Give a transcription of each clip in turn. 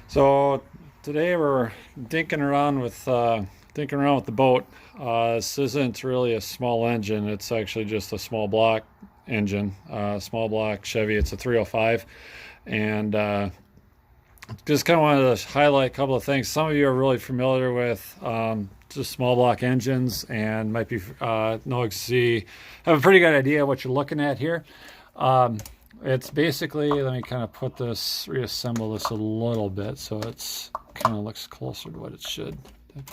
So today we're dinking around with the boat. This isn't really a small engine. It's actually just a small block engine, small block Chevy. It's a 305, and just kind of wanted to highlight a couple of things. Some of you are really familiar with just small block engines and might be have a pretty good idea what you're looking at here. It's basically, let me kind of reassemble this a little bit so it's kind of looks closer to what it should.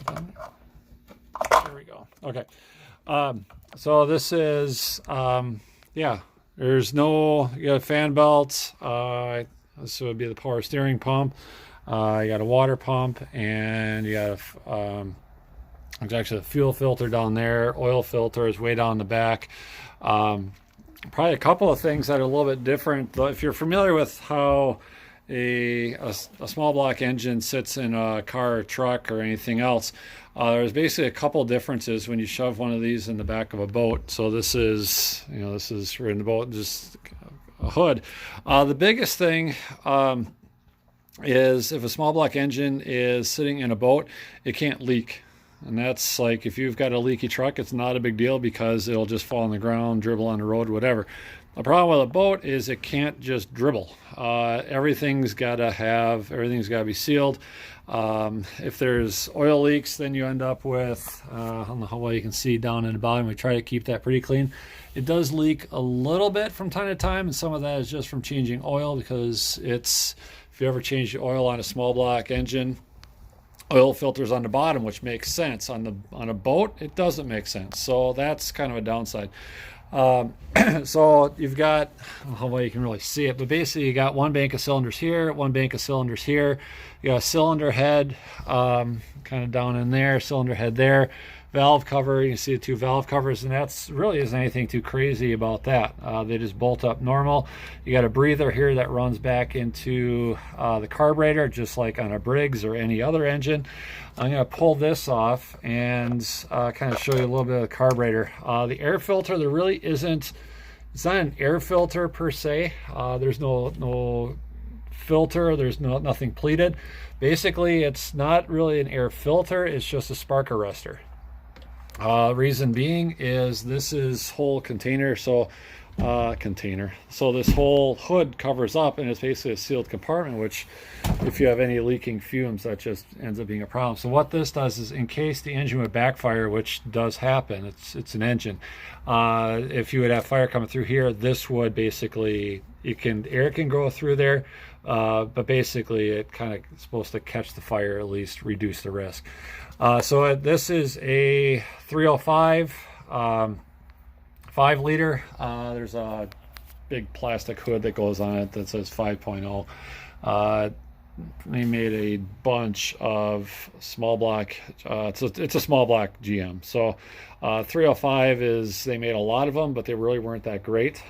There we go. Okay. So this is, yeah, there's no, you got a fan belt. This would be the power steering pump. You got a water pump, and you got there's actually a fuel filter down there. Oil filter is way down the back. Probably a couple of things that are a little bit different. If you're familiar with how a small block engine sits in a car or truck or anything else, there's basically a couple differences when you shove one of these in the back of a boat. So this is right in the boat, just a hood. The biggest thing is if a small block engine is sitting in a boat, it can't leak. And that's like, if you've got a leaky truck, it's not a big deal because it'll just fall on the ground, dribble on the road, whatever. The problem with a boat is it can't just dribble. Everything's got to be sealed. If there's oil leaks, then you end up with, I don't know how well you can see down in the bottom. We try to keep that pretty clean. It does leak a little bit from time to time, and some of that is just from changing oil, because if you ever change the oil on a small block engine, oil filters on the bottom, which makes sense. On a boat, it doesn't make sense. So that's kind of a downside. So you've got, I don't know how well you can really see it, but basically you got one bank of cylinders here, one bank of cylinders here. You got a cylinder head kind of down in there, cylinder head there, valve cover. You can see the two valve covers, and that's really isn't anything too crazy about that. They just bolt up normal. You got a breather here that runs back into the carburetor, just like on a Briggs or any other engine. I'm going to pull this off and kind of show you a little bit of the carburetor. The air filter, there really isn't, it's not an air filter per se. There's no filter, there's nothing pleated. Basically, it's not really an air filter, it's just a spark arrestor. Reason being is this is whole container, so this whole hood covers up, and it's basically a sealed compartment, which if you have any leaking fumes, that just ends up being a problem. So what this does is, in case the engine would backfire, which does happen, it's an engine, if you would have fire coming through here, this would basically, air can go through there, but basically it kind of supposed to catch the fire, at least reduce the risk. So this is a 305 5 liter. There's a big plastic hood that goes on it that says 5.0. They made a bunch of small block. It's a small block GM. So 305 they made a lot of them, but they really weren't that great.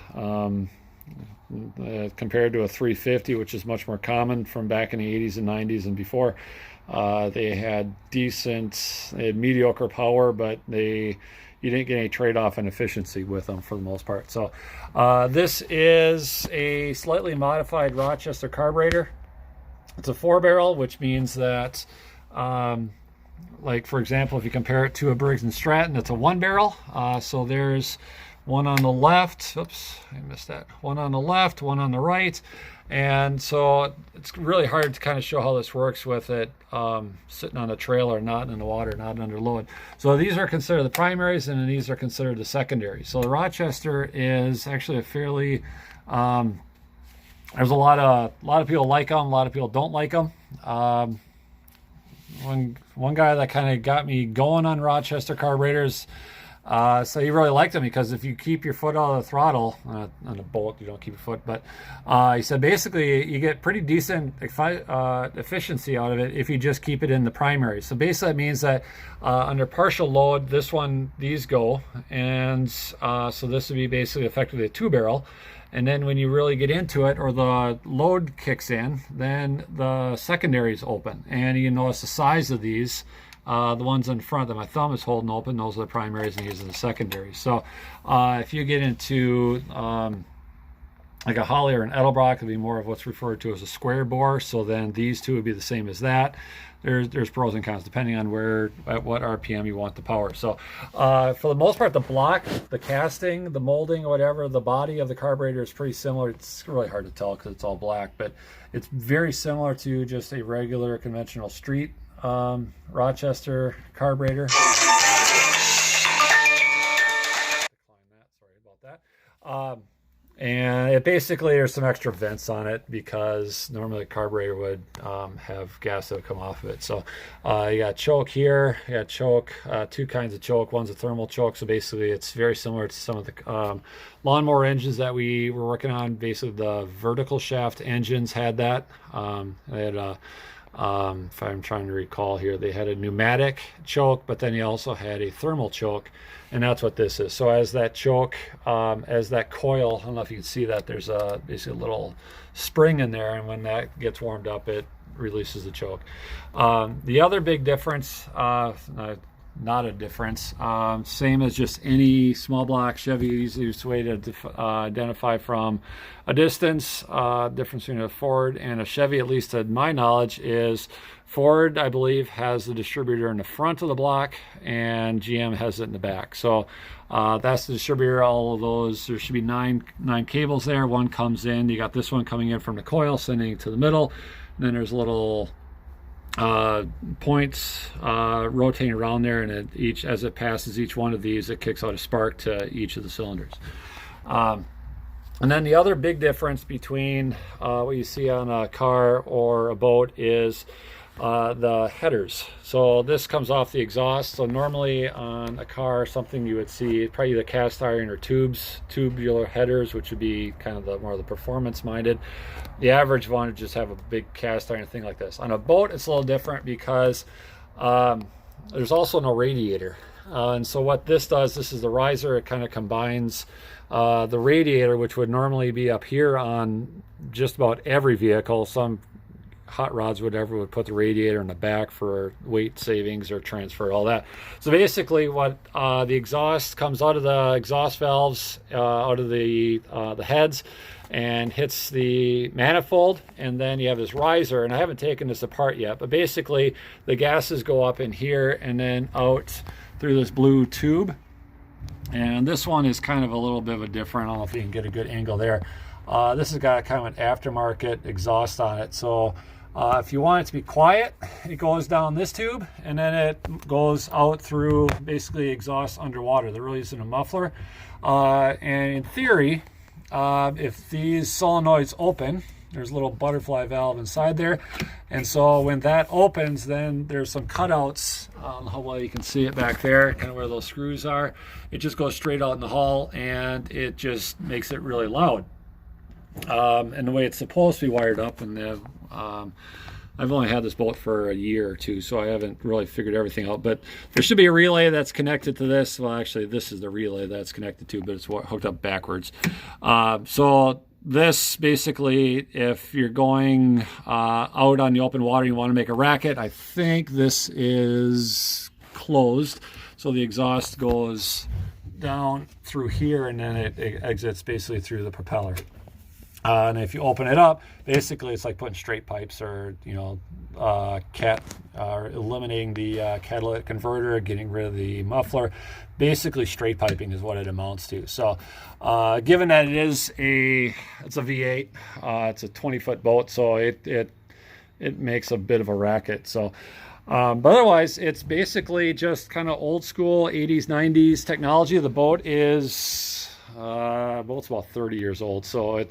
Compared to a 350, which is much more common from back in the 80s and 90s and before. They had mediocre power, but you didn't get any trade-off in efficiency with them for the most part. So this is a slightly modified Rochester carburetor. It's a 4-barrel, which means that, like for example, if you compare it to a Briggs & Stratton, it's a 1-barrel. So there's one on the left. Oops, I missed that. One on the left, one on the right. And so it's really hard to kind of show how this works with it sitting on a trailer, not in the water, not under load. So these are considered the primaries, and then these are considered the secondaries. So the Rochester is actually a fairly, there's a lot of people like them, a lot of people don't like them. One guy that kind of got me going on Rochester carburetors, so he really liked them because if you keep your foot out of the throttle, on a boat you don't keep your foot, but he said basically you get pretty decent efficiency out of it if you just keep it in the primary. So basically that means that under partial load, these go, and so this would be basically effectively a 2-barrel. And then when you really get into it, or the load kicks in, then the secondaries open, and you notice the size of these. The ones in front that my thumb is holding open, those are the primaries, and these are the secondaries. So if you get into Like a Holley or an Edelbrock would be more of what's referred to as a square bore. So then these two would be the same as that. There's pros and cons depending on at what RPM you want the power. So for the most part, the block, the casting, the molding, whatever, the body of the carburetor is pretty similar. It's really hard to tell because it's all black, but it's very similar to just a regular conventional street Rochester carburetor. Sorry about that. And it basically, there's some extra vents on it because normally a carburetor would have gas that would come off of it. So you got choke here, you got choke, two kinds of choke. One's a thermal choke, so basically it's very similar to some of the lawnmower engines that we were working on. Basically the vertical shaft engines had that. They had if I'm trying to recall here, they had a pneumatic choke, but then you also had a thermal choke, and that's what this is. So as that choke, as that coil, I don't know if you can see that, there's basically a little spring in there, and when that gets warmed up, it releases the choke. The other big difference, not a difference, same as just any small block Chevy, easiest way to identify from a distance. Difference between a Ford and a Chevy, at least to my knowledge, is Ford, I believe, has the distributor in the front of the block and GM has it in the back. So that's the distributor. All of those, there should be nine cables there. One comes in, you got this one coming in from the coil, sending it to the middle, and then there's little points rotating around there, and as it passes each one of these, it kicks out a spark to each of the cylinders. And then the other big difference between what you see on a car or a boat is the headers. So this comes off the exhaust. So normally on a car, something you would see probably either cast iron or tubular headers, which would be kind of more of the performance minded. The average one would just have a big cast iron thing like this. On a boat, it's a little different because there's also no radiator. And so what this does, this is the riser. It kind of combines the radiator, which would normally be up here on just about every vehicle. Some hot rods, whatever, would put the radiator in the back for weight savings or transfer, all that. So basically what the exhaust comes out of the exhaust valves, out of the heads, and hits the manifold, and then you have this riser, and I haven't taken this apart yet, but basically the gases go up in here and then out through this blue tube. And this one is kind of a little bit of a different, I don't know if you can get a good angle there. This has got kind of an aftermarket exhaust on it. So if you want it to be quiet, it goes down this tube and then it goes out through basically exhaust underwater. There really isn't a muffler. And in theory, if these solenoids open, there's a little butterfly valve inside there. And so when that opens, then there's some cutouts. I don't know how well you can see it back there, kind of where those screws are. It just goes straight out in the hull and it just makes it really loud. And the way it's supposed to be wired up, and I've only had this boat for a year or two, so I haven't really figured everything out, but there should be a relay that's connected to this. Well, actually, this is the relay that's connected to, but it's hooked up backwards. So this basically, if you're going out on the open water, you want to make a racket, I think this is closed. So the exhaust goes down through here and then it exits basically through the propeller. And if you open it up, basically it's like putting straight pipes, or eliminating the catalytic converter, getting rid of the muffler. Basically, straight piping is what it amounts to. So, given that it's a V8, it's a 20-foot boat, so it makes a bit of a racket. So, but otherwise, it's basically just kind of old school 80s, 90s technology. The boat is boat's about 30 years old, so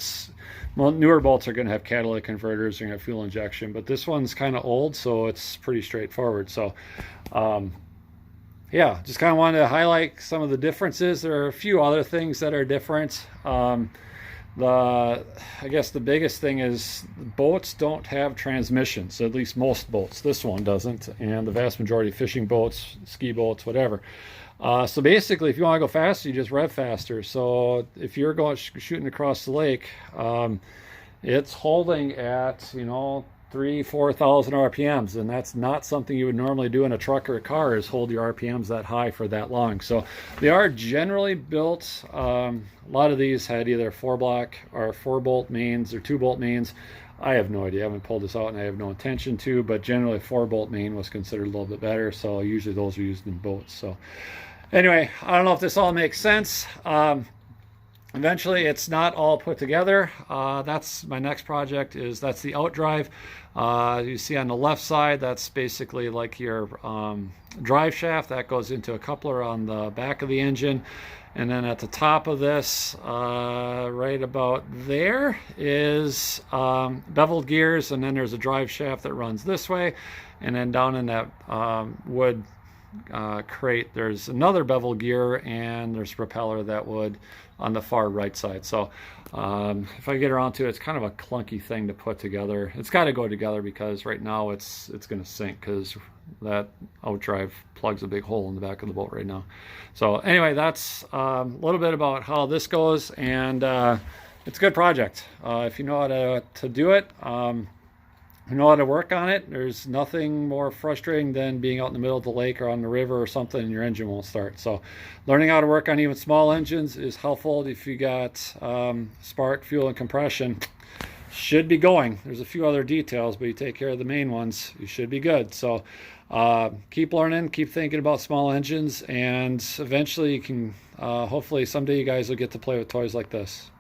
newer boats are going to have catalytic converters, they're going to have fuel injection, but this one's kind of old, so it's pretty straightforward. So yeah, just kind of wanted to highlight some of the differences. There are a few other things that are different. I guess the biggest thing is boats don't have transmissions, at least most boats. This one doesn't, and the vast majority of fishing boats, ski boats, whatever. So basically, if you want to go faster, you just rev faster. So if you're going shooting across the lake, it's holding at 3,000-4,000 RPMs, and that's not something you would normally do in a truck or a car, is hold your RPMs that high for that long. So they are generally built, a lot of these had either 4-block or 4-bolt mains or 2-bolt mains. I have no idea. I haven't pulled this out and I have no intention to, but generally 4-bolt main was considered a little bit better, so usually those are used in boats. So anyway, I don't know if this all makes sense. Eventually it's not all put together. That's my next project, that's the outdrive. You see on the left side, that's basically like your drive shaft that goes into a coupler on the back of the engine. And then at the top of this, right about there, is beveled gears, and then there's a drive shaft that runs this way. And then down in that wood crate, there's another bevel gear, and there's a propeller that would on the far right side. So if I get around to it, it's kind of a clunky thing to put together. It's got to go together because right now it's going to sink, because that outdrive plugs a big hole in the back of the boat right now. So anyway, that's a little bit about how this goes, and it's a good project. If you know how to do it, you know how to work on it. There's nothing more frustrating than being out in the middle of the lake or on the river or something and your engine won't start. So learning how to work on even small engines is helpful. If you got spark, fuel, and compression, should be going. There's a few other details, but you take care of the main ones, you should be good. So keep learning, keep thinking about small engines, and eventually you can, hopefully someday you guys will get to play with toys like this.